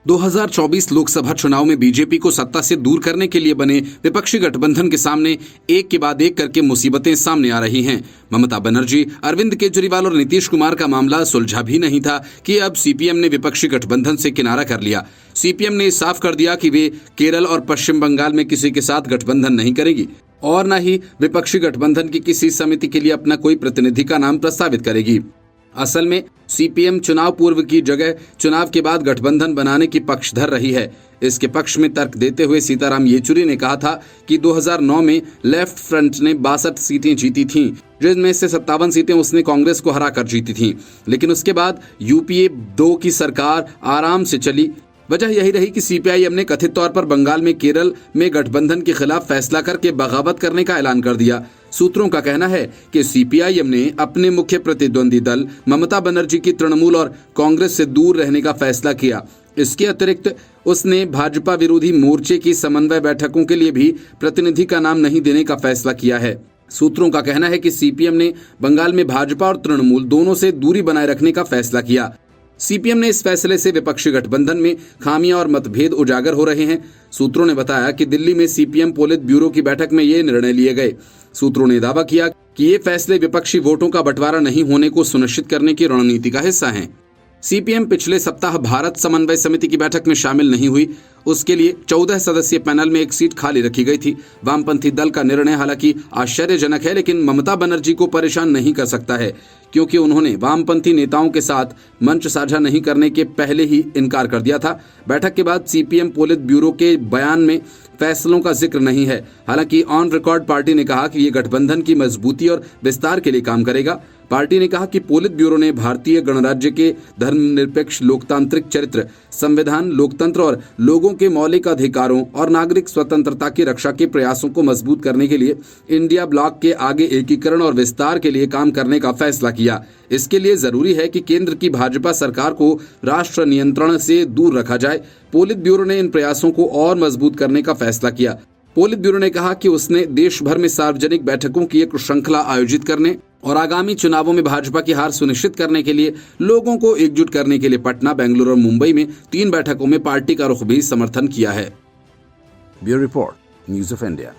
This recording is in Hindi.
2024 लोकसभा चुनाव में बीजेपी को सत्ता से दूर करने के लिए बने विपक्षी गठबंधन के सामने एक के बाद एक करके मुसीबतें सामने आ रही हैं। ममता बनर्जी, अरविंद केजरीवाल और नीतीश कुमार का मामला सुलझा भी नहीं था कि अब सीपीएम ने विपक्षी गठबंधन से किनारा कर लिया। सीपीएम ने साफ कर दिया कि वे केरल और पश्चिम बंगाल में किसी के साथ गठबंधन नहीं करेगी और न ही विपक्षी गठबंधन की किसी समिति के लिए अपना कोई प्रतिनिधि का नाम प्रस्तावित करेगी। असल में सीपीएम चुनाव पूर्व की जगह चुनाव के बाद गठबंधन बनाने की पक्षधर रही है। इसके पक्ष में तर्क देते हुए सीताराम येचुरी ने कहा था कि 2009 में लेफ्ट फ्रंट ने 62 सीटें जीती थीं, जिनमें से 57 सीटें उसने कांग्रेस को हराकर जीती थीं। लेकिन उसके बाद यूपीए 2 की सरकार आराम से चली। वजह यही रही कि सीपीआईएम ने कथित तौर पर बंगाल में केरल में गठबंधन के खिलाफ फैसला करके बगावत करने का ऐलान कर दिया। सूत्रों का कहना है कि सीपीआईएम ने अपने मुख्य प्रतिद्वंदी दल ममता बनर्जी की तृणमूल और कांग्रेस से दूर रहने का फैसला किया। इसके अतिरिक्त उसने भाजपा विरोधी मोर्चे की समन्वय बैठकों के लिए भी प्रतिनिधि का नाम नहीं देने का फैसला किया है। सूत्रों का कहना है कि सीपीएम ने बंगाल में भाजपा और तृणमूल दोनों से दूरी बनाए रखने का फैसला किया। सीपीएम ने इस फैसले से विपक्षी गठबंधन में खामियां और मतभेद उजागर हो रहे हैं। सूत्रों ने बताया कि दिल्ली में सीपीएम पोलित ब्यूरो की बैठक में ये निर्णय लिए गए। सूत्रों ने दावा किया कि ये फैसले विपक्षी वोटों का बंटवारा नहीं होने को सुनिश्चित करने की रणनीति का हिस्सा हैं। सीपीएम पिछले सप्ताह भारत समन्वय समिति की बैठक में शामिल नहीं हुई। उसके लिए 14 सदस्यीय पैनल में एक सीट खाली रखी गई थी। वामपंथी दल का निर्णय हालांकि आश्चर्यजनक है, लेकिन ममता बनर्जी को परेशान नहीं कर सकता है, क्योंकि उन्होंने वामपंथी नेताओं के साथ मंच साझा नहीं करने के पहले ही इनकार कर दिया था। बैठक के बाद सीपीएम पोलित ब्यूरो के बयान में फैसलों का जिक्र नहीं है। हालांकि ऑन रिकॉर्ड पार्टी ने कहा कि ये गठबंधन की मजबूती और विस्तार के लिए काम करेगा। पार्टी ने कहा कि पोलित ब्यूरो ने भारतीय गणराज्य के धर्मनिरपेक्ष लोकतांत्रिक चरित्र, संविधान, लोकतंत्र और लोगों के मौलिक अधिकारों और नागरिक स्वतंत्रता की रक्षा के प्रयासों को मजबूत करने के लिए इंडिया ब्लॉक के आगे एकीकरण और विस्तार के लिए काम करने का फैसला किया। इसके लिए जरूरी है कि केंद्र की भाजपा सरकार को राष्ट्र नियंत्रण से दूर रखा जाए। पोलित ब्यूरो ने इन प्रयासों को और मजबूत करने का फैसला किया। पोलित ब्यूरो ने कहा कि उसने देश भर में सार्वजनिक बैठकों की एक श्रृंखला आयोजित करने और आगामी चुनावों में भाजपा की हार सुनिश्चित करने के लिए लोगों को एकजुट करने के लिए पटना, बेंगलुरु और मुंबई में 3 बैठकों में पार्टी का रुख भी समर्थन किया है। Bureau report, news of India.